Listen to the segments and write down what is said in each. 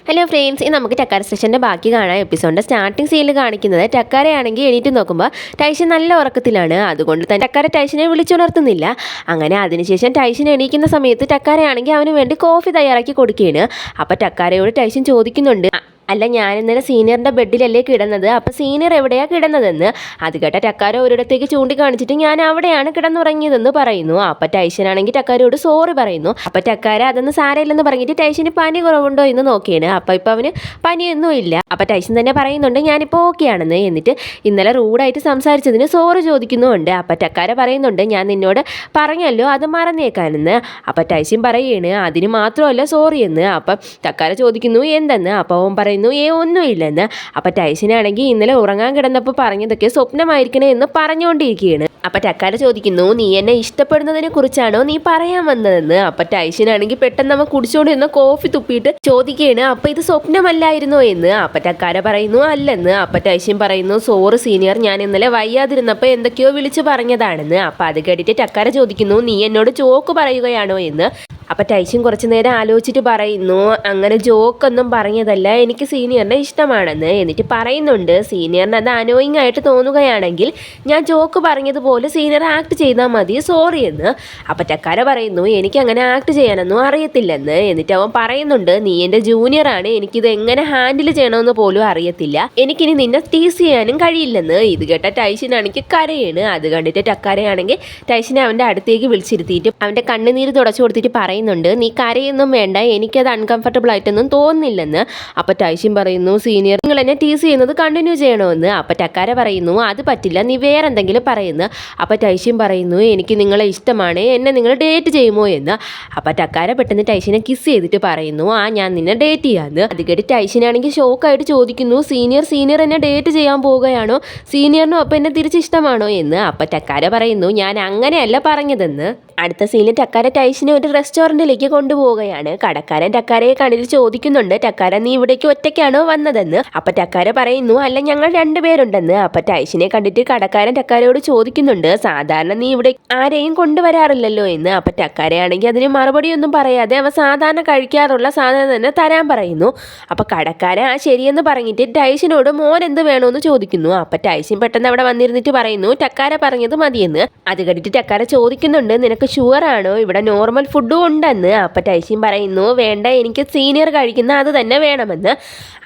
Hello friends, ഇനി നമുക്ക് ടക്കാര സെക്ഷൻ്റെ ബാക്കി കാണാം. എപ്പിസോഡിൻ്റെ സ്റ്റാർട്ടിംഗ് സീനിൽ കാണിക്കുന്നത് ടക്കാരയാണെങ്കിൽ എണീറ്റ് നോക്കുമ്പോൾ ടൈഷൻ നല്ല ഉറക്കത്തിലാണ്. അതുകൊണ്ട് തന്നെ ടക്കാര ടൈഷനെ വിളിച്ചുണർത്തുന്നില്ല. അങ്ങനെ അതിനുശേഷം ടൈഷൻ എണീക്കുന്ന സമയത്ത് ടക്കാരയാണെങ്കിൽ അവന് വേണ്ടി കോഫി തയ്യാറാക്കി കൊടുക്കുകയാണ്. അപ്പോൾ ടക്കാരയോട് ടൈഷൻ ചോദിക്കുന്നുണ്ട്, അല്ല, ഞാൻ ഇന്നലെ സീനിയറിൻ്റെ ബെഡിലല്ലേ കിടന്നത്, അപ്പോൾ സീനിയർ എവിടെയാണ് കിടന്നതെന്ന്. അത് കേട്ട ടക്കാര ഒരിടത്തേക്ക് ചൂണ്ടിക്കാണിച്ചിട്ട് ഞാൻ അവിടെയാണ് കിടന്നുറങ്ങിയതെന്ന് പറയുന്നു. അപ്പോൾ ടൈഷനാണെങ്കിൽ ടക്കാരോട് സോറി പറയുന്നു. അപ്പോൾ ടക്കാര അതൊന്നും സാരമില്ലെന്ന് പറഞ്ഞിട്ട് ടൈഷന് പനി കുറവുണ്ടോ എന്ന് നോക്കിയാണ്. അപ്പോൾ അവന് പനിയൊന്നും ഇല്ല. അപ്പോൾ ടൈഷൻ തന്നെ പറയുന്നുണ്ട് ഞാനിപ്പോൾ ഓക്കെ ആണെന്ന്. എന്നിട്ട് ഇന്നലെ റൂഡായിട്ട് സംസാരിച്ചതിന് സോറി ചോദിക്കുന്നുമുണ്ട്. അപ്പോൾ ടക്കാര പറയുന്നുണ്ട് ഞാൻ നിന്നോട് പറഞ്ഞല്ലോ അത് മറന്നേക്കാനെന്ന്. അപ്പോൾ ടൈഷൻ പറയുകയാണ് അതിന് മാത്രമല്ല സോറി എന്ന്. അപ്പം ടക്കാര ചോദിക്കുന്നു എന്തെന്ന്. അപ്പോൾ അവൻ പറയുന്നു ഒന്നുമില്ലെന്ന്. അപ്പം ടൈഷനാണെങ്കിൽ ഇന്നലെ ഉറങ്ങാൻ കിടന്നപ്പോൾ പറഞ്ഞതൊക്കെ സ്വപ്നമായിരിക്കണേ എന്ന് പറഞ്ഞുകൊണ്ടിരിക്കുകയാണ്. അപ്പം ടക്കാര ചോദിക്കുന്നു നീ എന്നെ ഇഷ്ടപ്പെടുന്നതിനെ കുറിച്ചാണോ നീ പറയാൻ വന്നതെന്ന്. അപ്പം ടൈഷനാണെങ്കിൽ പെട്ടെന്ന് അവൻ കുടിച്ചുകൊണ്ടിരുന്ന കോഫി തുപ്പിയിട്ട് ചോദിക്കുകയാണ് അപ്പം ഇത് സ്വപ്നമല്ലായിരുന്നോ എന്ന്. അപ്പം ടക്കാര പറയുന്നു അല്ലെന്ന്. അപ്പം ടൈഷൻ പറയുന്നു സോറി സീനിയർ, ഞാൻ ഇന്നലെ വയ്യാതിരുന്നപ്പോൾ എന്തൊക്കെയോ വിളിച്ച് പറഞ്ഞതാണെന്ന്. അപ്പം അത് കേട്ടിട്ട് ടക്കാര ചോദിക്കുന്നു നീ എന്നോട് ജോക്ക് പറയുകയാണോ എന്ന്. അപ്പം ടൈഷൻ കുറച്ച് നേരം ആലോചിച്ചിട്ട് പറയുന്നു അങ്ങനെ ജോക്കൊന്നും പറഞ്ഞതല്ല, എനിക്ക് സീനിയറിനെ ഇഷ്ടമാണെന്ന്. എന്നിട്ട് പറയുന്നുണ്ട് സീനിയറിന് അത് അനോയിങ് ആയിട്ട് തോന്നുകയാണെങ്കിൽ ഞാൻ ജോക്ക് പറഞ്ഞതുപോലെ സീനിയർ ആക്ട് ചെയ്താൽ മതി, സോറി എന്ന്. അപ്പം ടക്കാര പറയുന്നു എനിക്ക് അങ്ങനെ ആക്ട് ചെയ്യാനൊന്നും അറിയത്തില്ലെന്ന്. എന്നിട്ട് അവൻ പറയുന്നുണ്ട് നീ എൻ്റെ ജൂനിയറാണ്, എനിക്കിത് എങ്ങനെ ഹാൻഡിൽ ചെയ്യണമെന്ന് പോലും അറിയത്തില്ല, എനിക്കിനി നിന്നെ ടീസ് ചെയ്യാനും കഴിയില്ലെന്ന്. ഇത് കേട്ട ടൈഷനാണെങ്കിൽ കരയാണ്. അത് കണ്ടിട്ട് ടക്കാരയാണെങ്കിൽ ടൈഷനെ അവൻ്റെ അടുത്തേക്ക് വിളിച്ചിരുത്തിയിട്ട് അവൻ്റെ കണ്ണുനീര് തുടച്ചു കൊടുത്തിട്ട് പറയുന്നുണ്ട് നീ കരയൊന്നും വേണ്ട, എനിക്കത് അൺകംഫർട്ടബിൾ ആയിട്ടൊന്നും തോന്നുന്നില്ലെന്ന്. അപ്പോൾ ടൈഷൻ പറയുന്നു സീനിയർ നിങ്ങൾ എന്നെ ടീസ് ചെയ്യുന്നത് കണ്ടിന്യൂ ചെയ്യണമെന്ന്. അപ്പോൾ ടക്കാര പറയുന്നു അത് പറ്റില്ല, നീ വേറെ എന്തെങ്കിലും പറയുന്നു. അപ്പോൾ ടൈഷൻ പറയുന്നു എനിക്ക് നിങ്ങളെ ഇഷ്ടമാണ്, എന്നെ നിങ്ങൾ ഡേറ്റ് ചെയ്യുമോ എന്ന്. അപ്പോൾ ടക്കാര പെട്ടെന്ന് ടൈഷനെ കിസ് ചെയ്തിട്ട് പറയുന്നു ഞാൻ നിന്നെ ഡേറ്റ് ചെയ്യാമെന്ന്. അത് കേട്ട് ടൈഷനാണെങ്കിൽ ഷോക്കായിട്ട് ചോദിക്കുന്നു സീനിയർ എന്നെ ഡേറ്റ് ചെയ്യാൻ പോവുകയാണോ, സീനിയറിനും അപ്പോൾ എന്നെ തിരിച്ചിഷ്ടമാണോ എന്ന്. അപ്പോൾ ടക്കാര പറയുന്നു ഞാൻ അങ്ങനെയല്ല പറഞ്ഞതെന്ന്. അടുത്ത സീനിൽ ടക്കാര ടൈഷനെ ഒരു റെസ്റ്റോറൻറ്റിലേക്ക് കൊണ്ടുപോവുകയാണ്. കടക്കാരൻ ടക്കാരയെ കണ്ടിട്ട് ചോദിക്കുന്നുണ്ട് ടക്കാര നീ ഇവിടേക്ക് ഒറ്റയ്ക്കാണോ വന്നതെന്ന്. അപ്പം ടക്കാര പറയുന്നു അല്ല ഞങ്ങൾ രണ്ടുപേരുണ്ടെന്ന്. അപ്പം ടൈഷനെ കണ്ടിട്ട് കടക്കാരൻ ടക്കാരയോട് ചോദിക്കുന്നുണ്ട് സാധാരണ നീ ഇവിടെ ആരെയും കൊണ്ടുവരാറില്ലല്ലോ എന്ന്. അപ്പം ടക്കാരയാണെങ്കിൽ അതിന് മറുപടിയൊന്നും പറയാതെ അവ സാധാരണ കഴിക്കാറുള്ള സാധനം തന്നെ തരാൻ പറയുന്നു. അപ്പം കടക്കാരൻ ശരിയെന്ന് പറഞ്ഞിട്ട് ടൈഷനോട് മോൻ എന്ത് വേണമെന്ന് ചോദിക്കുന്നു. അപ്പം ടൈഷൻ പെട്ടെന്ന് അവിടെ വന്നിരുന്നിട്ട് പറയുന്നു ടക്കാര പറഞ്ഞത് മതിയെന്ന്. അത് കണ്ടിട്ട് ടക്കാര ചോദിക്കുന്നുണ്ട് നിനക്ക് ഷുവറാണോ ഇവിടെ നോർമൽ ഫുഡും ഉണ്ടെന്ന്. അപ്പം ടൈഷൻ പറയുന്നു വേണ്ട, എനിക്ക് സീനിയർ കഴിക്കുന്ന അത് തന്നെ വേണമെന്ന്.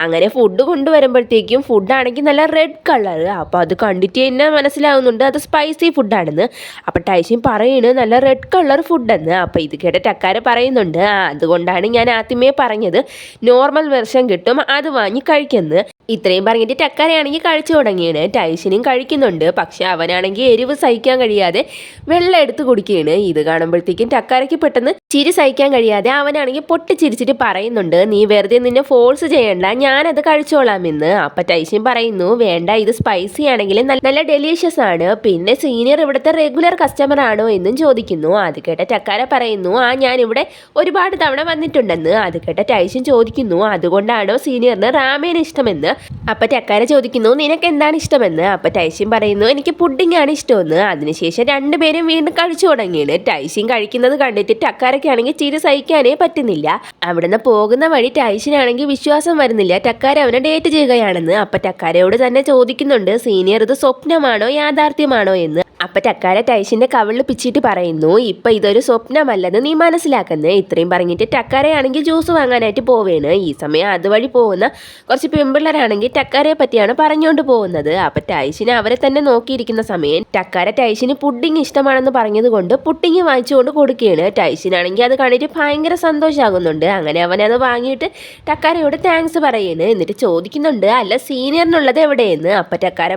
അങ്ങനെ ഫുഡ് കൊണ്ടുവരുമ്പോഴത്തേക്കും ഫുഡാണെങ്കിൽ നല്ല റെഡ് കളർ. അപ്പോൾ അത് കണ്ടിട്ട് തന്നെ മനസ്സിലാവുന്നുണ്ട് അത് സ്പൈസി ഫുഡാണെന്ന്. അപ്പം ടൈഷൻ പറയുന്നു നല്ല റെഡ് കളർ ഫുഡെന്ന്. അപ്പോൾ ഇത് കേട്ട ടക്കാര പറയുന്നുണ്ട് അതുകൊണ്ടാണ് ഞാൻ ആദ്യമേ പറഞ്ഞത് നോർമൽ വെർഷൻ കിട്ടും അത് വാങ്ങി കഴിക്കുന്നത്. ഇത്രയും പറഞ്ഞിട്ട് ടക്കാരയാണെങ്കിൽ കഴിച്ചു തുടങ്ങിയാണ്. ടൈഷനും കഴിക്കുന്നുണ്ട്, പക്ഷെ അവനാണെങ്കിൽ എരിവ് സഹിക്കാൻ കഴിയാതെ വെള്ളം എടുത്ത് കുടിക്കുകയാണ്. ഇത് കാണുമ്പോഴത്തേക്കും ടക്കാരയ്ക്ക് പെട്ടെന്ന് ചിരി സഹിക്കാൻ കഴിയാതെ അവനാണെങ്കിൽ പൊട്ടിച്ചിരിച്ചിട്ട് പറയുന്നുണ്ട് നീ വെറുതെ നിന്നെ ഫോഴ്സ് ചെയ്യണ്ട, ഞാനത് കഴിച്ചോളാമെന്ന്. അപ്പം ടൈഷൻ പറയുന്നു വേണ്ട, ഇത് സ്പൈസി ആണെങ്കിലും നല്ല ഡെലീഷ്യസ് ആണ്, പിന്നെ സീനിയർ ഇവിടുത്തെ റെഗുലർ കസ്റ്റമർ ആണോ എന്നും ചോദിക്കുന്നു. അത് കേട്ട ടക്കാര പറയുന്നു ഞാനിവിടെ ഒരുപാട് തവണ വന്നിട്ടുണ്ടെന്ന്. അത് കേട്ട ടൈഷൻ ചോദിക്കുന്നു അതുകൊണ്ടാണോ സീനിയറിന് റാമേൻ ഇഷ്ടമെന്ന്. അപ്പം ടക്കാര ചോദിക്കുന്നു നിനക്ക് എന്താണ് ഇഷ്ടമെന്ന്. അപ്പം ടൈഷൻ പറയുന്നു എനിക്ക് പുഡിംഗ് ആണ് ഇഷ്ടമെന്ന്. അതിനുശേഷം രണ്ടുപേരും വീണ്ടും കഴിച്ചു തുടങ്ങിയാണ്. ടൈഷൻ കഴിക്കുന്നത് കണ്ടിട്ട് ടക്കാരയ്ക്കാണെങ്കിൽ ചിരി സഹിക്കാനേ പറ്റുന്നില്ല. അവിടുന്ന് പോകുന്ന വഴി ടൈഷനാണെങ്കിൽ വിശ്വാസം വരുന്നില്ല ടക്കാര അവനെ ഡേറ്റ് ചെയ്യുകയാണെന്ന്. അപ്പം ടക്കാരയോട് തന്നെ ചോദിക്കുന്നുണ്ട് സീനിയർ ഇത് സ്വപ്നമാണോ യാഥാർത്ഥ്യമാണോ എന്ന്. അപ്പം ടക്കാര ടൈഷിൻ്റെ കവിളിൽ പിച്ചിട്ട് പറയുന്നു ഇപ്പം ഇതൊരു സ്വപ്നമല്ലെന്ന് നീ മനസ്സിലാക്കുന്നത്. ഇത്രയും പറഞ്ഞിട്ട് ടക്കാരയാണെങ്കിൽ ജ്യൂസ് വാങ്ങാനായിട്ട് പോവുകയാണ്. ഈ സമയം അതുവഴി പോകുന്ന കുറച്ച് പെൺപിള്ളേരാണെങ്കിൽ ടക്കാരയെ പറ്റിയാണ് പറഞ്ഞുകൊണ്ട് പോകുന്നത്. അപ്പം ടൈഷിന് അവരെ തന്നെ നോക്കിയിരിക്കുന്ന സമയം ടക്കാര ടൈഷിന് പുഡിംഗ് ഇഷ്ടമാണെന്ന് പറഞ്ഞതുകൊണ്ട് പുഡിംഗ് വാങ്ങിച്ചുകൊണ്ട് കൊടുക്കുകയാണ്. ടൈഷിനാണെങ്കിൽ അത് കണ്ടിട്ട് ഭയങ്കര സന്തോഷമാകുന്നുണ്ട്. അങ്ങനെ അവനത് വാങ്ങിയിട്ട് ടക്കാരയോട് താങ്ക്സ് പറയുന്നു. എന്നിട്ട് ചോദിക്കുന്നുണ്ട് അല്ല സീനിയറിനുള്ളത് എവിടെയെന്ന്. അപ്പം ടക്കാര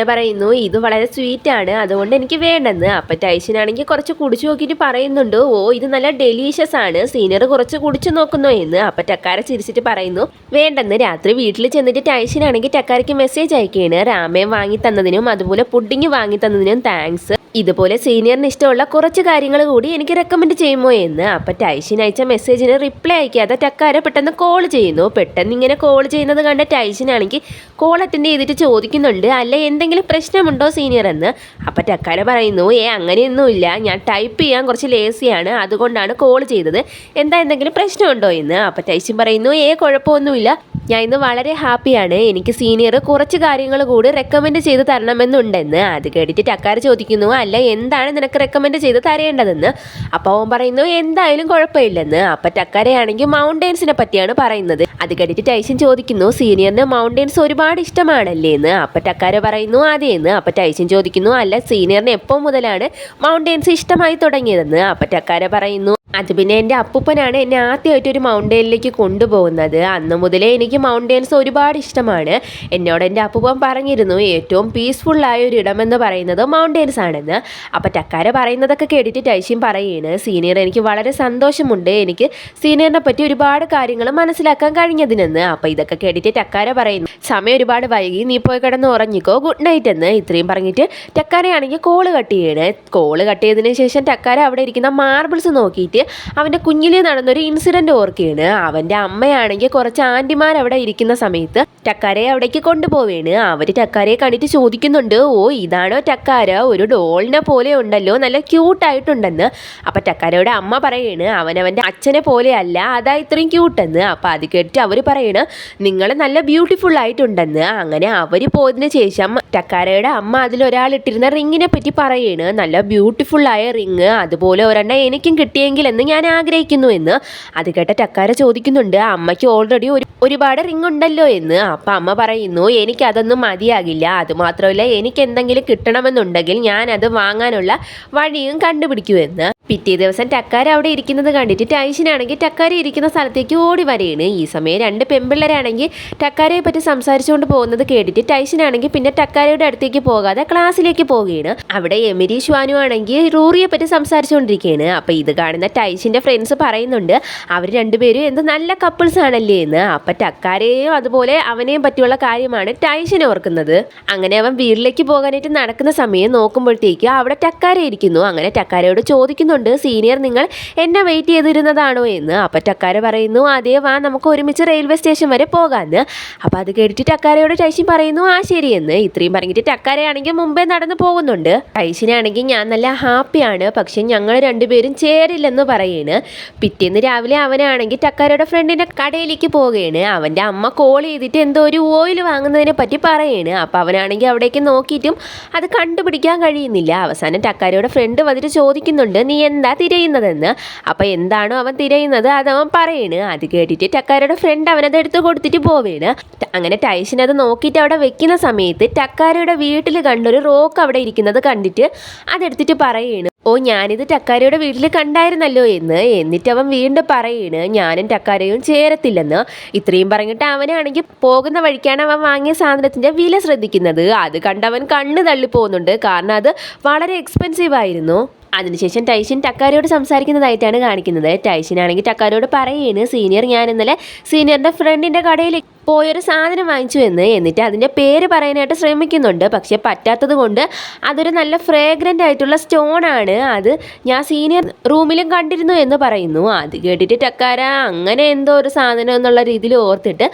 പറയുന്നു ഇത് വളരെ സ്വീറ്റാണ്, അതുകൊണ്ട് എനിക്ക് വേണ്ടെന്ന്. അപ്പം ടൈഷനാണെങ്കിൽ കുറച്ച് കുടിച്ചു നോക്കിയിട്ട് പറയുന്നുണ്ട് ഇത് നല്ല ഡെലീഷ്യസ് ആണ്, സീനിയർ കുറച്ച് കുടിച്ചു നോക്കുന്നോ എന്ന്. അപ്പം ടക്കാര ചിരിച്ചിട്ട് പറയുന്നു വേണ്ടെന്ന്. രാത്രി വീട്ടിൽ ചെന്നിട്ട് ടൈഷനാണെങ്കിൽ ടക്കാരയ്ക്ക് മെസ്സേജ് അയക്കുകയാണ് റാമേൻ വാങ്ങി തന്നതിനും അതുപോലെ പുഡിംഗ് വാങ്ങി തന്നതിനും താങ്ക്സ്. ഇതുപോലെ സീനിയറിന് ഇഷ്ടമുള്ള കുറച്ച് കാര്യങ്ങൾ കൂടി എനിക്ക് റെക്കമെൻഡ് ചെയ്യുമോ എന്ന്. അപ്പം ടൈഷിൻ അയച്ച മെസ്സേജിന് റിപ്ലൈ അയക്കാതെ ടക്കാര പെട്ടെന്ന് കോൾ ചെയ്യുന്നു. പെട്ടെന്ന് ഇങ്ങനെ കോൾ ചെയ്യുന്നത് കണ്ട ടൈഷിനാണെങ്കിൽ കോൾ അറ്റൻഡ് ചെയ്തിട്ട് ചോദിക്കുന്നുണ്ട്, അല്ല എന്തെങ്കിലും പ്രശ്നമുണ്ടോ സീനിയർ എന്ന്. അപ്പം ടക്കാര പറയുന്നു, അങ്ങനെയൊന്നുമില്ല, ഞാൻ ടൈപ്പ് ചെയ്യാൻ കുറച്ച് ലേസിയാണ്, അതുകൊണ്ടാണ് കോൾ ചെയ്തത്, എന്താ എന്തെങ്കിലും പ്രശ്നമുണ്ടോ എന്ന്. അപ്പം ടൈഷിൻ പറയുന്നു, കുഴപ്പമൊന്നുമില്ല, ഞാൻ ഇന്ന് വളരെ ഹാപ്പിയാണ്, എനിക്ക് സീനിയർ കുറച്ച് കാര്യങ്ങൾ കൂടി റെക്കമെൻഡ് ചെയ്ത് തരണമെന്നുണ്ടെന്ന്. അത് കേട്ടിട്ട് ടക്കാര ചോദിക്കുന്നു, അല്ല എന്താണ് നിനക്ക് റെക്കമെൻഡ് ചെയ്ത് തരേണ്ടതെന്ന്. അപ്പോൾ അവൻ പറയുന്നു, എന്തായാലും കുഴപ്പമില്ലെന്ന്. അപ്പം ടക്കാരയാണെങ്കിൽ മൗണ്ടെയ്ൻസിനെ പറ്റിയാണ് പറയുന്നത്. അത് കേട്ടിട്ട് ടൈസൺ ചോദിക്കുന്നു, സീനിയറിന് മൗണ്ടെയ്ൻസ് ഒരുപാട് ഇഷ്ടമാണല്ലേ എന്ന്. അപ്പം ടക്കാര പറയുന്നു, അതേന്ന്. അപ്പം ടൈസൺ ചോദിക്കുന്നു, അല്ല സീനിയറിന് എപ്പോൾ മുതലാണ് മൗണ്ടെയ്ൻസ് ഇഷ്ടമായി തുടങ്ങിയതെന്ന്. അപ്പം ടക്കാര പറയുന്നു, അത് പിന്നെ എൻ്റെ അപ്പൂപ്പനാണ് എന്നെ ആദ്യമായിട്ട് ഒരു മൗണ്ടെയിനിലേക്ക് കൊണ്ടുപോകുന്നത്, അന്ന് മുതലേ എനിക്ക് മൗണ്ടെയിൻസ് ഒരുപാട് ഇഷ്ടമാണ്. എന്നോട് എൻ്റെ അപ്പൂപ്പൻ പറഞ്ഞിരുന്നു ഏറ്റവും പീസ്ഫുള്ളായ ഒരു ഇടമെന്ന് പറയുന്നത് മൗണ്ടെയിൻസ് ആണെന്ന്. അപ്പോൾ ടക്കാര പറയുന്നതൊക്കെ കേട്ടിട്ട് ടൈഷിൻ പറയുകയാണ്, സീനിയർ എനിക്ക് വളരെ സന്തോഷമുണ്ട്, എനിക്ക് സീനിയറിനെ പറ്റി ഒരുപാട് കാര്യങ്ങൾ മനസ്സിലാക്കാൻ കഴിഞ്ഞതിനെന്ന്. അപ്പോൾ ഇതൊക്കെ കേട്ടിട്ട് ടക്കാര പറയുന്നു, സമയം ഒരുപാട് വൈകി, നീ പോയി കിടന്ന് ഉറങ്ങിക്കോ, ഗുഡ് നൈറ്റ് എന്ന്. ഇത്രയും പറഞ്ഞിട്ട് ടക്കാരയാണെങ്കിൽ കോള് കട്ട് ചെയ്യണേ. കോള് കട്ട് ചെയ്തതിന് ശേഷം ടക്കാര അവിടെ ഇരിക്കുന്ന മാർബിൾസ് നോക്കിയിട്ട് അവൻ്റെ കുഞ്ഞിലേ നടന്നൊരു ഇൻസിഡൻറ്റ് ഓർക്കുകയാണ്. അവൻ്റെ അമ്മയാണെങ്കിൽ കുറച്ച് ആൻറ്റിമാർ അവിടെ ഇരിക്കുന്ന സമയത്ത് ടക്കാരയെ അവിടേക്ക് കൊണ്ടുപോവുകയാണ്. അവർ ടക്കാരയെ കണ്ടിട്ട് ചോദിക്കുന്നുണ്ട്, ഇതാണോ ടക്കാര, ഒരു ഡോളിനെ പോലെ ഉണ്ടല്ലോ, നല്ല ക്യൂട്ടായിട്ടുണ്ടെന്ന്. അപ്പം ടക്കാരയുടെ അമ്മ പറയാണ്, അവനവൻ്റെ അച്ഛനെ പോലെ അല്ല, അതാ ഇത്രയും ക്യൂട്ടെന്ന്. അപ്പം അത് കേട്ടിട്ട് അവർ പറയണ്, നിങ്ങൾ നല്ല ബ്യൂട്ടിഫുൾ ആയിട്ടുണ്ടെന്ന്. അങ്ങനെ അവർ പോയതിന് ശേഷം ടക്കാരയുടെ അമ്മ അതിലൊരാളിട്ടിരുന്ന റിങ്ങിനെ പറ്റി പറയാണ്, നല്ല ബ്യൂട്ടിഫുള്ളായ റിങ്, അതുപോലെ ഒരെണ്ണം എനിക്കും കിട്ടിയെങ്കിൽ എന്ന് ഞാൻ ആഗ്രഹിക്കുന്നു എന്ന്. അത് കേട്ട ടക്കാര ചോദിക്കുന്നുണ്ട്, അമ്മയ്ക്ക് ഓൾറെഡി ഒരുപാട് റിങ് ഉണ്ടല്ലോ എന്ന്. അപ്പം അമ്മ പറയുന്നു, എനിക്കതൊന്നും മതിയാകില്ല, അതുമാത്രമല്ല എനിക്ക് എന്തെങ്കിലും കിട്ടണമെന്നുണ്ടെങ്കിൽ ഞാൻ അത് വാങ്ങാനുള്ള വഴിയും കണ്ടുപിടിക്കുമെന്ന്. പിറ്റേ ദിവസം ടക്കാര അവിടെ ഇരിക്കുന്നത് കണ്ടിട്ട് ടൈഷിനാണെങ്കിൽ ടക്കാര ഇരിക്കുന്ന സ്ഥലത്തേക്ക് ഓടി വരികയാണ്. ഈ സമയം രണ്ട് പെൺപിള്ളേരാണെങ്കിൽ ടക്കാരയെ പറ്റി സംസാരിച്ചുകൊണ്ട് പോകുന്നത് കേട്ടിട്ട് ടൈഷിനാണെങ്കിൽ പിന്നെ ടക്കാരയുടെ അടുത്തേക്ക് പോകാതെ ക്ലാസ്സിലേക്ക് പോവുകയാണ്. അവിടെ എമിരി ഷ്വാനു ആണെങ്കിൽ റൂറിയെ പറ്റി സംസാരിച്ചുകൊണ്ടിരിക്കുകയാണ്. അപ്പം ഇത് കാണുന്ന ടൈഷിൻ്റെ ഫ്രണ്ട്സ് പറയുന്നുണ്ട്, അവർ രണ്ടുപേരും എന്ത് നല്ല കപ്പിൾസ് ആണല്ലേ എന്ന്. അപ്പം ടക്കാരയെയും അതുപോലെ അവനെയും പറ്റിയുള്ള കാര്യമാണ് ടൈഷിൻ ഓർക്കുന്നത്. അങ്ങനെ അവൻ വീട്ടിലേക്ക് പോകാനായിട്ട് നടക്കുന്ന സമയം നോക്കുമ്പോഴത്തേക്ക് അവിടെ ടക്കാര ഇരിക്കുന്നു. അങ്ങനെ ടക്കാരയോട് ചോദിക്കുന്നു, സീനിയർ നിങ്ങൾ എന്നെ വെയിറ്റ് ചെയ്തിരുന്നതാണോ എന്ന്. അപ്പം ടക്കാര പറയുന്നു, അതേ വാ നമുക്ക് ഒരുമിച്ച് റെയിൽവേ സ്റ്റേഷൻ വരെ പോകാമെന്ന്. അപ്പം അത് കേട്ടിട്ട് ടക്കാരയോട് ടൈഷിൻ പറയുന്നു, ശരിയെന്ന്. ഇത്രയും പറഞ്ഞിട്ട് ടക്കാരയാണെങ്കിൽ മുമ്പേ നടന്നു പോകുന്നുണ്ട്. ടൈഷിനാണെങ്കിൽ ഞാൻ നല്ല ഹാപ്പിയാണ്, പക്ഷെ ഞങ്ങൾ രണ്ടുപേരും ചേരില്ലെന്ന് പറയാണ്. പിറ്റേന്ന് രാവിലെ അവനാണെങ്കിൽ ടക്കാരയുടെ ഫ്രണ്ടിൻ്റെ കടയിലേക്ക് പോവുകയാണ്. അവൻ്റെ അമ്മ കോൾ ചെയ്തിട്ട് എന്തോ ഒരു ഓയിൽ വാങ്ങുന്നതിനെ പറ്റി പറയാണ്. അപ്പം അവനാണെങ്കിൽ അവിടേക്ക് നോക്കിയിട്ടും അത് കണ്ടുപിടിക്കാൻ കഴിയുന്നില്ല. അവസാനം ടക്കാരയുടെ ഫ്രണ്ട് വന്നിട്ട് ചോദിക്കുന്നുണ്ട്, നീ എന്താ തിരയുന്നതെന്ന്. അപ്പം എന്താണോ അവൻ തിരയുന്നത് അതവൻ പറയണ്. അത് കേട്ടിട്ട് ടക്കാരയുടെ ഫ്രണ്ട് അവനത് എടുത്ത് കൊടുത്തിട്ട് പോവേണ്. അങ്ങനെ ടൈഷിൻ അത് നോക്കിയിട്ട് അവിടെ വെക്കുന്ന സമയത്ത് ടക്കാരയുടെ വീട്ടിൽ കണ്ടൊരു റോക്ക് അവിടെ ഇരിക്കുന്നത് കണ്ടിട്ട് അതെടുത്തിട്ട് പറയണ്, ഞാനിത് ടക്കാരയുടെ വീട്ടിൽ കണ്ടായിരുന്നല്ലോ എന്ന്. എന്നിട്ട് അവൻ വീണ്ടും പറയണ്, ഞാനും ടക്കാരയും ചേരത്തില്ലെന്ന്. ഇത്രയും പറഞ്ഞിട്ട് അവനാണെങ്കിൽ പോകുന്ന വഴിക്കാണ് അവൻ വാങ്ങിയ സാധനത്തിൻ്റെ വില ശ്രദ്ധിക്കുന്നത്. അത് കണ്ടവൻ കണ്ണ് തള്ളി പോകുന്നുണ്ട്, കാരണം അത് വളരെ എക്സ്പെൻസീവ് ആയിരുന്നു. അതിനുശേഷം ടൈഷിൻ ടക്കാരയോട് സംസാരിക്കുന്നതായിട്ടാണ് കാണിക്കുന്നത്. ടൈഷിനാണെങ്കിൽ ടക്കാരയോട് പറയുകയാണ്, സീനിയർ ഞാൻ ഇന്നലെ സീനിയറിൻ്റെ ഫ്രണ്ടിൻ്റെ കടയിൽ പോയൊരു സാധനം വാങ്ങിച്ചു എന്ന്. എന്നിട്ട് അതിൻ്റെ പേര് പറയാനായിട്ട് ശ്രമിക്കുന്നുണ്ട്, പക്ഷെ പറ്റാത്തത് കൊണ്ട് അതൊരു നല്ല ഫ്രേഗ്രൻ്റ് ആയിട്ടുള്ള സ്റ്റോണാണ്, അത് ഞാൻ സീനിയർ റൂമിലും കണ്ടിരുന്നു എന്ന് പറയുന്നു. അത് കേട്ടിട്ട് ടക്കാര അങ്ങനെ എന്തോ ഒരു സാധനം എന്നുള്ള രീതിയിൽ ഓർത്തിട്ട്,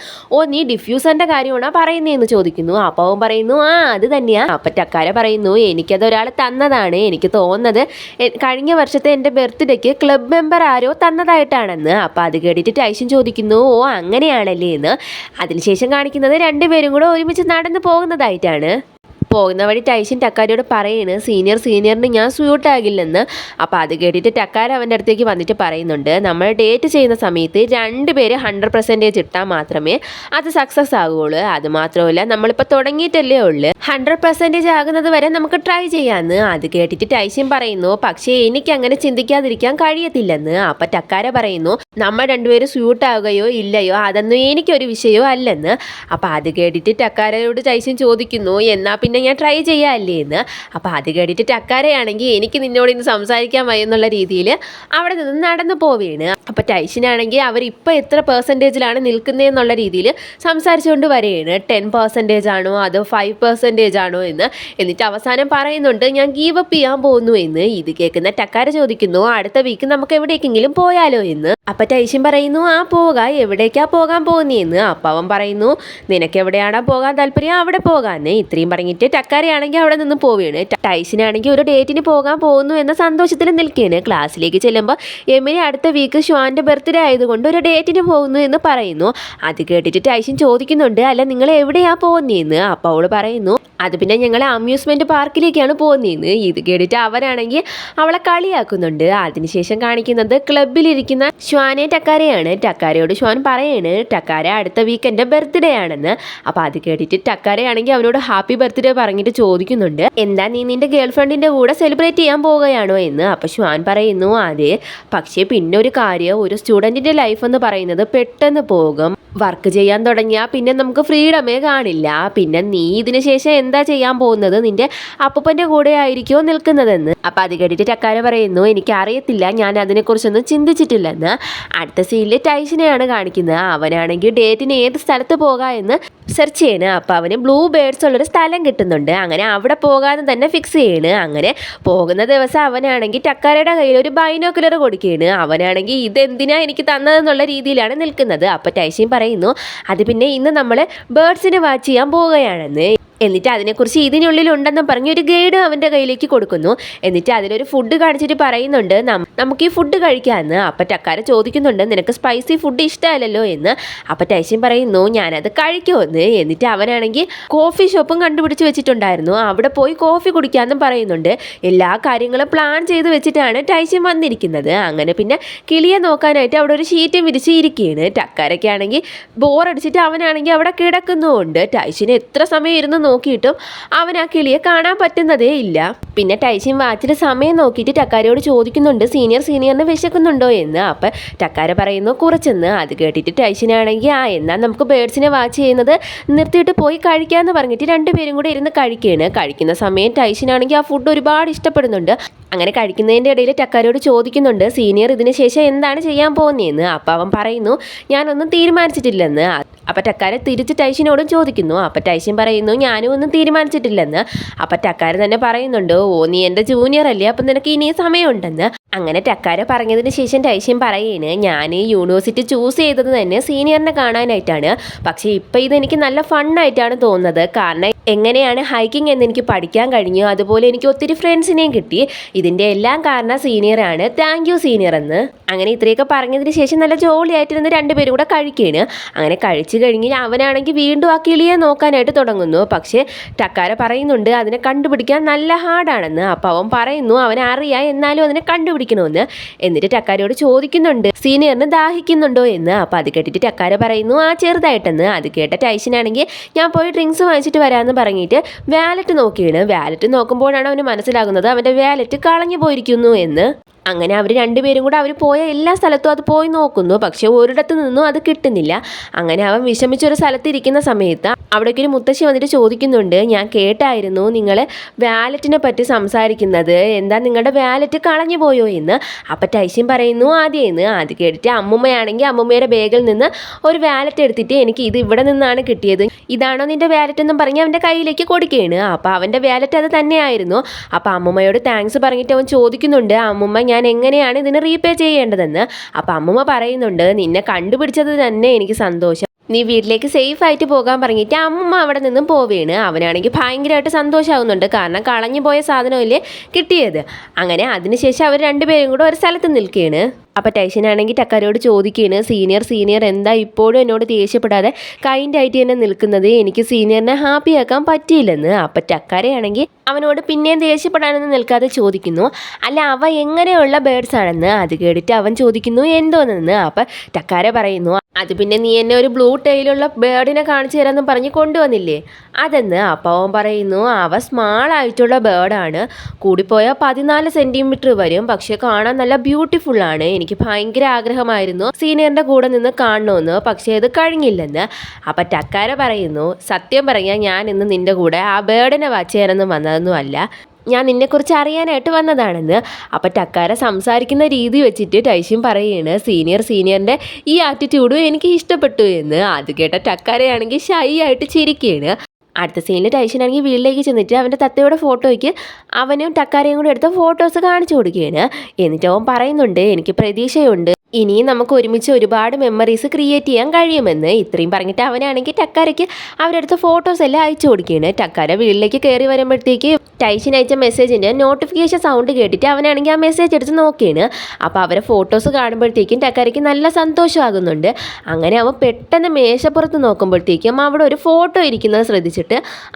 നീ ഡിഫ്യൂസറിൻ്റെ കാര്യമാണോ പറയുന്നതെന്ന് ചോദിക്കുന്നു. അപ്പോൾ അവൻ പറയുന്നു, അത് തന്നെയാണ്. അപ്പം ടക്കാര പറയുന്നു, എനിക്കത് ഒരാൾ തന്നതാണ്, എനിക്ക് തോന്നുന്നത് കഴിഞ്ഞ വർഷത്തെ എൻ്റെ ബർത്ത്ഡേക്ക് ക്ലബ് മെമ്പർ ആരോ തന്നതായിട്ടാണെന്ന്. അപ്പം അത് കേട്ടിട്ട് ടൈഷിൻ ചോദിക്കുന്നു, അങ്ങനെയാണല്ലേ എന്ന്. അതിനുശേഷം കാണിക്കുന്നത് രണ്ടുപേരും കൂടെ ഒരുമിച്ച് നടന്നു പോകുന്നതായിട്ടാണ്. പോകുന്ന വഴി ടൈഷിൻ ടക്കാരയോട് പറയാണ്, സീനിയറിന് ഞാൻ സ്യൂട്ടാകില്ലെന്ന്. അപ്പോൾ അത് കേട്ടിട്ട് ടക്കാര അവൻ്റെ അടുത്തേക്ക് വന്നിട്ട് പറയുന്നുണ്ട്, നമ്മൾ ഡേറ്റ് ചെയ്യുന്ന സമയത്ത് രണ്ടുപേര് 100% ഇട്ടാൽ മാത്രമേ അത് സക്സസ് ആകുകയുള്ളൂ. അതുമാത്രമല്ല നമ്മളിപ്പോൾ തുടങ്ങിയിട്ടല്ലേ ഉള്ളൂ, 100% ആകുന്നത് വരെ നമുക്ക് ട്രൈ ചെയ്യാമെന്ന്. അത് കേട്ടിട്ട് ടൈഷിൻ പറയുന്നു, പക്ഷേ എനിക്ക് അങ്ങനെ ചിന്തിക്കാതിരിക്കാൻ കഴിയത്തില്ലെന്ന്. അപ്പം ടക്കാര പറയുന്നു, നമ്മൾ രണ്ടുപേരും സ്യൂട്ടാവുകയോ ഇല്ലയോ അതൊന്നും എനിക്കൊരു വിഷയമോ അല്ലെന്ന്. അപ്പം അത് കേട്ടിട്ട് ടക്കാരയോട് ടൈഷിൻ ചോദിക്കുന്നു, എന്നാൽ പിന്നെ പിന്നെ ഞാൻ ട്രൈ ചെയ്യാമല്ലേ എന്ന്. അപ്പോൾ അത് കേട്ടിട്ട് ടക്കാരയാണെങ്കിൽ എനിക്ക് നിന്നോട് ഇന്ന് സംസാരിക്കാൻ വയ്യെന്നുള്ള രീതിയിൽ അവിടെ നിന്ന് നടന്നു പോവുകയാണ്. അപ്പോൾ ടൈഷിനാണെങ്കിൽ അവരിപ്പോൾ എത്ര പെർസെൻറ്റേജിലാണ് നിൽക്കുന്നതെന്നുള്ള രീതിയിൽ സംസാരിച്ചുകൊണ്ട് വരികയാണ്. 10% ആണോ അതോ 5% ആണോ എന്ന്. എന്നിട്ട് അവസാനം പറയുന്നുണ്ട് ഞാൻ ഗീവ് അപ്പ് ചെയ്യാൻ പോകുന്നു എന്ന്. ഇത് കേൾക്കുന്ന ടക്കാര ചോദിക്കുന്നു അടുത്ത വീക്ക് നമുക്ക് എവിടേക്കെങ്കിലും പോയാലോ എന്ന്. അപ്പം ടൈഷിൻ പറയുന്നു ആ പോകാം, എവിടേക്കാ പോകാൻ പോകുന്നതെന്ന്. അപ്പം അവൻ പറയുന്നു നിനക്ക് എവിടെയാണോ പോകാൻ താല്പര്യം അവിടെ പോകാമെന്ന്. ഇത്രയും പറഞ്ഞിട്ട് ടക്കാരയാണെങ്കിൽ അവിടെ നിന്ന് പോവുകയാണ്. ടൈഷിനാണെങ്കിൽ ഒരു ഡേറ്റിന് പോകാൻ പോകുന്നു എന്ന സന്തോഷത്തിൽ നിൽക്കുകയാണ്. ക്ലാസ്സിലേക്ക് ചെല്ലുമ്പോൾ എമിനി അടുത്ത വീക്ക് ഷ്വാൻ്റെ ബർത്ത്ഡേ ആയതുകൊണ്ട് ഒരു ഡേറ്റിന് പോകുന്നു എന്ന് പറയുന്നു. അത് കേട്ടിട്ട് ടൈഷിൻ ചോദിക്കുന്നുണ്ട് അല്ല നിങ്ങൾ എവിടെയാ പോകുന്നതെന്ന്. അപ്പോൾ അവൾ പറയുന്നു അത് പിന്നെ ഞങ്ങൾ അമ്യൂസ്മെൻറ്റ് പാർക്കിലേക്കാണ് പോകുന്നതെന്ന്. ഇത് കേട്ടിട്ട് അവരാണെങ്കിൽ അവളെ കളിയാക്കുന്നുണ്ട്. അതിനുശേഷം കാണിക്കുന്നത് ക്ലബിലിരിക്കുന്ന ഷ്വാനെ ടക്കാരയാണ്. ടക്കാരയോട് ഷ്വാൻ പറയാണ് ടക്കാര അടുത്ത വീക്ക് എൻ്റെ ബർത്ത്ഡേ ആണെന്ന്. അപ്പോൾ അത് കേട്ടിട്ട് ടക്കാരയാണെങ്കിൽ അവനോട് ഹാപ്പി ബർത്ത്ഡേ പറഞ്ഞിട്ട് ചോദിക്കുന്നുണ്ട് എന്താ നീ നിൻ്റെ ഗേൾ ഫ്രണ്ടിൻ്റെ കൂടെ സെലിബ്രേറ്റ് ചെയ്യാൻ പോവുകയാണോ എന്ന്. അപ്പോൾ ഷ്വാൻ പറയുന്നു അതെ, പക്ഷേ പിന്നെ ഒരു കാര്യം, ഒരു സ്റ്റുഡൻറ്റിൻ്റെ ലൈഫ് എന്ന് പറയുന്നത് പെട്ടെന്ന് പോകും. വർക്ക് ചെയ്യാൻ തുടങ്ങിയാൽ പിന്നെ നമുക്ക് ഫ്രീഡമേ കാണില്ല. പിന്നെ നീ ഇതിന് ശേഷം എന്താ ചെയ്യാൻ പോകുന്നത്, നിൻ്റെ അപ്പൂപ്പൻ്റെ കൂടെ ആയിരിക്കുമോ നിൽക്കുന്നതെന്ന്. അപ്പം അത് കേട്ടിട്ട് ടക്കാര പറയുന്നു എനിക്കറിയത്തില്ല, ഞാൻ അതിനെക്കുറിച്ചൊന്നും ചിന്തിച്ചിട്ടില്ലെന്ന്. അടുത്ത സീനിൽ ടൈഷിനെയാണ് കാണിക്കുന്നത്. അവനാണെങ്കിൽ ഡേറ്റിന് ഏത് സ്ഥലത്ത് പോകാം എന്ന് സെർച്ച് ചെയ്യണ്. അപ്പോൾ അവന് ബ്ലൂ ബേർഡ്സ് ഉള്ളൊരു സ്ഥലം കിട്ടുന്നുണ്ട്. അങ്ങനെ അവിടെ പോകാതെ തന്നെ ഫിക്സ് ചെയ്യണ്. അങ്ങനെ പോകുന്ന ദിവസം അവനാണെങ്കിൽ ടക്കാരയുടെ കയ്യിൽ ഒരു ബൈനോക്കുലർ കൊടുക്കുകയാണ്. അവനാണെങ്കിൽ ഇതെന്തിനാ എനിക്ക് തന്നതെന്നുള്ള രീതിയിലാണ് നിൽക്കുന്നത്. അപ്പോൾ ടൈഷിൻ പറയുന്നു അത് പിന്നെ ഇന്ന് നമ്മൾ ബേർഡ്സിനെ വാച്ച് ചെയ്യാൻ പോവുകയാണെന്ന്. എന്നിട്ട് അതിനെക്കുറിച്ച് ഇതിനുള്ളിലുണ്ടെന്ന് പറഞ്ഞ് ഒരു ഗൈഡ് അവൻ്റെ കയ്യിലേക്ക് കൊടുക്കുന്നു. എന്നിട്ട് അതിലൊരു ഫുഡ് കാണിച്ചിട്ട് പറയുന്നുണ്ട് നമുക്ക് ഈ ഫുഡ് കഴിക്കാമെന്ന്. അപ്പം ടക്കാര ചോദിക്കുന്നുണ്ട് നിനക്ക് സ്പൈസി ഫുഡ് ഇഷ്ടമല്ലല്ലോ എന്ന്. അപ്പം ടൈഷിൻ പറയുന്നു ഞാനത് കഴിക്കുമെന്ന്. എന്നിട്ട് അവനാണെങ്കിൽ കോഫി ഷോപ്പും കണ്ടുപിടിച്ച് വെച്ചിട്ടുണ്ടായിരുന്നു, അവിടെ പോയി കോഫി കുടിക്കാമെന്നും പറയുന്നുണ്ട്. എല്ലാ കാര്യങ്ങളും പ്ലാൻ ചെയ്ത് വെച്ചിട്ടാണ് ടൈഷിൻ വന്നിരിക്കുന്നത്. അങ്ങനെ പിന്നെ കിളിയെ നോക്കാനായിട്ട് അവിടെ ഒരു ഷീറ്റും വിരിച്ച് ഇരിക്കുകയാണ്. ടക്കാരൊക്കെയാണെങ്കിൽ ബോറടിച്ചിട്ട് അവനാണെങ്കിൽ അവിടെ കിടക്കുന്നുമുണ്ട്. ടൈഷിന് എത്ര സമയം ഇരുന്ന് നോക്കിയിട്ടും അവൻ ആ കിളിയെ കാണാൻ പറ്റുന്നതേ ഇല്ല. പിന്നെ ടൈഷിൻ വാച്ചിൽ സമയം നോക്കിയിട്ട് ടക്കാരയോട് ചോദിക്കുന്നുണ്ട് സീനിയറിന് വിശക്കുന്നുണ്ടോ എന്ന്. അപ്പം ടക്കാര പറയുന്നു കുറച്ചെന്ന്. അത് കേട്ടിട്ട് ടൈഷിനാണെങ്കിൽ എന്നാൽ നമുക്ക് ബേർഡ്സിനെ വാച്ച് ചെയ്യുന്നത് നിർത്തിയിട്ട് പോയി കഴിക്കാമെന്ന് പറഞ്ഞിട്ട് രണ്ടുപേരും കൂടെ ഇരുന്ന് കഴിക്കുകയാണ്. കഴിക്കുന്ന സമയം ടൈഷിനാണെങ്കിൽ ആ ഫുഡ് ഒരുപാട് ഇഷ്ടപ്പെടുന്നുണ്ട്. അങ്ങനെ കഴിക്കുന്നതിൻ്റെ ഇടയിൽ ടക്കാരോട് ചോദിക്കുന്നുണ്ട് സീനിയർ ഇതിന് ശേഷം എന്താണ് ചെയ്യാൻ പോകുന്നതെന്ന്. അപ്പം അവൻ പറയുന്നു ഞാനൊന്നും തീരുമാനിച്ചിട്ടില്ലെന്ന്. അപ്പം ടക്കാര തിരിച്ച് ടൈഷിനോടും ചോദിക്കുന്നു. അപ്പം ടൈഷിൻ പറയുന്നു ഞാനും ഒന്നും തീരുമാനിച്ചിട്ടില്ലെന്ന്. അപ്പം ടക്കാര തന്നെ പറയുന്നുണ്ട് ഓ നീ എൻ്റെ ജൂനിയർ അല്ലേ, അപ്പം നിനക്ക് ഇനിയും സമയമുണ്ടെന്ന്. അങ്ങനെ ടക്കാര പറഞ്ഞതിന് ശേഷം ടൈഷിൻ പറയുകയാണ് ഞാൻ ഈ യൂണിവേഴ്സിറ്റി ചൂസ് ചെയ്തത് തന്നെ സീനിയറിനെ കാണാനായിട്ടാണ്. പക്ഷേ ഇപ്പം ഇതെനിക്ക് നല്ല ഫണ്ണായിട്ടാണ് തോന്നുന്നത്. കാരണം എങ്ങനെയാണ് ഹൈക്കിംഗ് എന്ന് എനിക്ക് പഠിക്കാൻ കഴിഞ്ഞു, അതുപോലെ എനിക്ക് ഒത്തിരി ഫ്രണ്ട്സിനെയും കിട്ടി. ഇതിൻ്റെ എല്ലാം കാരണം സീനിയറാണ്, താങ്ക് യു സീനിയർ എന്ന്. അങ്ങനെ ഇത്രയൊക്കെ പറഞ്ഞതിന് ശേഷം നല്ല ജോളിയായിട്ടിരുന്ന് രണ്ടുപേരും കൂടെ കഴിക്കുകയാണ്. അങ്ങനെ കഴിച്ചു കഴിഞ്ഞ് അവനാണെങ്കിൽ വീണ്ടും ആ കിളിയെ നോക്കാനായിട്ട് തുടങ്ങുന്നു. പക്ഷേ ടക്കാര പറയുന്നുണ്ട് അതിനെ കണ്ടുപിടിക്കാൻ നല്ല ഹാർഡാണെന്ന്. അപ്പോൾ അവൻ പറയുന്നു അവനറിയാം എന്നാലും അതിനെ കണ്ടുപിടിക്കണമെന്ന്. എന്നിട്ട് ടക്കാരയോട് ചോദിക്കുന്നുണ്ട് സീനിയറിന് ദാഹിക്കുന്നുണ്ടോ എന്ന്. അപ്പോൾ അത് കേട്ടിട്ട് ടക്കാര പറയുന്നു ചെറുതായിട്ടെന്ന്. അത് കേട്ട ടൈഷിനാണെങ്കിൽ ഞാൻ പോയി ഡ്രിങ്ക്സ് വാങ്ങിച്ചിട്ട് വരാമെന്ന് പറഞ്ഞിട്ട് വാലറ്റ് നോക്കിയാണ്. വാലറ്റ് നോക്കുമ്പോഴാണ് അവന് മനസ്സിലാകുന്നത് അവൻ്റെ വാലറ്റ് കളഞ്ഞു പോയിരിക്കുന്നു എന്ന്. അങ്ങനെ അവർ രണ്ടുപേരും കൂടെ അവർ പോയ എല്ലാ സ്ഥലത്തും അത് പോയി നോക്കുന്നു. പക്ഷെ ഒരിടത്ത് നിന്നും അത് കിട്ടുന്നില്ല. അങ്ങനെ അവൻ വിഷമിച്ചൊരു സ്ഥലത്ത് ഇരിക്കുന്ന സമയത്ത് അവിടേക്ക് ഒരു മുത്തശ്ശി വന്നിട്ട് ചോദിക്കുന്നുണ്ട് ഞാൻ കേട്ടായിരുന്നു നിങ്ങൾ വാലറ്റിനെ പറ്റി സംസാരിക്കുന്നത്, എന്താ നിങ്ങളുടെ വാലറ്റ് കളഞ്ഞു പോയോ എന്ന്. അപ്പം ടൈഷിൻ പറയുന്നു ആദ്യമേന്ന്. അത് കേട്ടിട്ട് അമ്മുമ്മയാണെങ്കിൽ അമ്മുമ്മയുടെ ബാഗിൽ നിന്ന് ഒരു വാലറ്റ് എടുത്തിട്ട് എനിക്ക് ഇത് ഇവിടെ നിന്നാണ് കിട്ടിയത്, ഇതാണോ നിൻ്റെ വാലറ്റ് എന്നും പറഞ്ഞ് അവൻ്റെ കയ്യിലേക്ക് കൊടുക്കുകയാണ്. അപ്പോൾ അവൻ്റെ വാലറ്റ് അത് തന്നെയായിരുന്നു. അപ്പോൾ അമ്മുമ്മയോട് താങ്ക്സ് പറഞ്ഞിട്ട് അവൻ ചോദിക്കുന്നുണ്ട് അമ്മുമ്മ ഞാൻ എങ്ങനെയാണ് ഇതിന് റീപേ ചെയ്യേണ്ടതെന്ന്. അപ്പം അമ്മുമ്മ പറയുന്നുണ്ട് നിന്നെ കണ്ടുപിടിച്ചത് തന്നെ എനിക്ക് സന്തോഷം, നീ വീട്ടിലേക്ക് സേഫ് ആയിട്ട് പോകാൻ പറഞ്ഞിട്ട് അമ്മ അവിടെ നിന്നും പോവുകയാണ്. അവനാണെങ്കിൽ ഭയങ്കരമായിട്ട് സന്തോഷമാകുന്നുണ്ട്, കാരണം കളഞ്ഞു പോയ സാധനമല്ലേ കിട്ടിയത്. അങ്ങനെ അതിനുശേഷം അവർ രണ്ടുപേരും കൂടെ ഒരു സ്ഥലത്ത് നിൽക്കുകയാണ്. അപ്പോൾ ടൈഷിനാണെങ്കിൽ ടക്കാരോട് ചോദിക്കുകയാണ് സീനിയർ എന്താ ഇപ്പോഴും എന്നോട് ദേഷ്യപ്പെടാതെ കൈൻഡായിട്ട് തന്നെ നിൽക്കുന്നത്, എനിക്ക് സീനിയറിനെ ഹാപ്പിയാക്കാൻ പറ്റിയില്ലെന്ന്. അപ്പം ടക്കാരയാണെങ്കിൽ അവനോട് പിന്നെയും ദേഷ്യപ്പെടാനൊന്നും നിൽക്കാതെ ചോദിക്കുന്നു അല്ല അവ എങ്ങനെയുള്ള ബേർഡ്സ് ആണെന്ന്. അത് കേട്ടിട്ട് അവൻ ചോദിക്കുന്നു എന്തോന്നെന്ന്. അപ്പം ടക്കാര പറയുന്നു അത് പിന്നെ നീ എന്നെ ഒരു ബ്ലൂ ടൈലുള്ള ബേർഡിനെ കാണിച്ചു തരാമെന്ന് പറഞ്ഞ് കൊണ്ടുവന്നില്ലേ അതെന്ന്. അപ്പോൾ അവൻ പറയുന്നു അവ സ്മാളായിട്ടുള്ള ബേർഡാണ്, കൂടിപ്പോയാൽ 14 സെൻറ്റിമീറ്റർ വരും, പക്ഷേ കാണാൻ നല്ല ബ്യൂട്ടിഫുള്ളാണ്, എനിക്ക് ഭയങ്കര ആഗ്രഹമായിരുന്നു സീനിയറിൻ്റെ കൂടെ നിന്ന് കാണണമെന്ന്, പക്ഷേ അത് കഴിഞ്ഞില്ലെന്ന്. അപ്പം ടക്കാര പറയുന്നു, സത്യം പറഞ്ഞാൽ ഞാൻ ഇന്ന് നിൻ്റെ കൂടെ ആ ബേർഡിനെ വാച്ച് ചെയ്യാനൊന്നും വന്നതൊന്നുമല്ല, ഞാൻ നിന്നെക്കുറിച്ച് അറിയാനായിട്ട് വന്നതാണെന്ന്. അപ്പം ടക്കാര സംസാരിക്കുന്ന രീതി വെച്ചിട്ട് ടൈഷിൻ പറയുകയാണ്, സീനിയറിൻ്റെ ഈ ആറ്റിറ്റ്യൂഡും എനിക്ക് ഇഷ്ടപ്പെട്ടു എന്ന്. അത് കേട്ട ടക്കാരയാണെങ്കിൽ ഷൈ ആയിട്ട് ചിരിക്കുകയാണ്. അടുത്ത സീനിൽ ടൈഷനാണെങ്കിൽ വീട്ടിലേക്ക് ചെന്നിട്ട് അവൻ്റെ തത്തയുടെ ഫോട്ടോയ്ക്ക് അവനും ടക്കാരയും കൂടെ എടുത്ത ഫോട്ടോസ് കാണിച്ചു കൊടുക്കുകയാണ്. എന്നിട്ട് അവൻ പറയുന്നുണ്ട്, എനിക്ക് പ്രതീക്ഷയുണ്ട്, ഇനിയും നമുക്ക് ഒരുമിച്ച് ഒരുപാട് മെമ്മറീസ് ക്രിയേറ്റ് ചെയ്യാൻ കഴിയുമെന്ന്. ഇത്രയും പറഞ്ഞിട്ട് അവനാണെങ്കിൽ ടക്കാരയ്ക്ക് അവരെടുത്ത ഫോട്ടോസ് എല്ലാം അയച്ചു കൊടുക്കുകയാണ്. ടക്കാര വീട്ടിലേക്ക് കയറി വരുമ്പോഴത്തേക്ക് ടൈഷിൻ അയച്ച മെസ്സേജിൻ്റെ നോട്ടിഫിക്കേഷൻ സൗണ്ട് കേട്ടിട്ട് അവനാണെങ്കിൽ ആ മെസ്സേജ് എടുത്ത് നോക്കുകയാണ്. അപ്പോൾ അവരെ ഫോട്ടോസ് കാണുമ്പോഴത്തേക്കും ടക്കാരയ്ക്ക് നല്ല സന്തോഷമാകുന്നുണ്ട്. അങ്ങനെ അവൻ പെട്ടെന്ന് മേശപ്പുറത്ത് നോക്കുമ്പോഴത്തേക്കും അവിടെ ഒരു ഫോട്ടോ ഇരിക്കുന്നത് ശ്രദ്ധിച്ചിട്ട്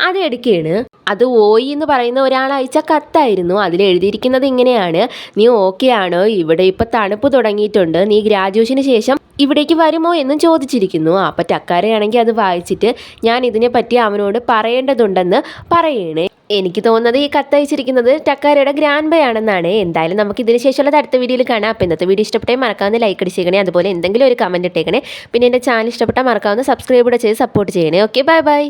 അത് എടുക്കുകയാണ്. അത് ഓയി എന്ന് പറയുന്ന ഒരാൾ അയച്ച കത്തായിരുന്നു. അതിൽ എഴുതിയിരിക്കുന്നത് ഇങ്ങനെയാണ്, നീ ഓക്കെ ആണോ, ഇവിടെ ഇപ്പോൾ തണുപ്പ് തുടങ്ങിയിട്ടുണ്ട്, നീ ഗ്രാജുവേഷന് ശേഷം ഇവിടേക്ക് വരുമോ എന്നും ചോദിച്ചിരിക്കുന്നു. അപ്പം ടക്കാരയാണെങ്കിൽ അത് വായിച്ചിട്ട് ഞാൻ ഇതിനെപ്പറ്റി അവനോട് പറയേണ്ടതുണ്ടെന്ന് പറയണേ. എനിക്ക് തോന്നുന്നത് ഈ കത്തയച്ചിരിക്കുന്നത് ടക്കാരയുടെ ഗ്രാൻഡ് ബൈ ആണെന്നാണ്. എന്തായാലും നമുക്ക് ഇതിന് ശേഷമുള്ളത് അടുത്ത വീഡിയോയിൽ കാണാം. അപ്പോൾ ഇന്നത്തെ വീഡിയോ ഇഷ്ടപ്പെട്ടേ മറക്കാവുന്ന ലൈക്ക് അടിച്ചേക്കണേ, അതുപോലെ എന്തെങ്കിലും ഒരു കമൻറ്റ് ഇട്ടേക്കണേ. പിന്നെ എൻ്റെ ചാനൽ ഇഷ്ടപ്പെട്ടാൽ മറക്കാവുന്ന സബ്സ്ക്രൈബ് കൂടെ ചെയ്ത് സപ്പോർട്ട് ചെയ്യണേ. Okay, bye bye.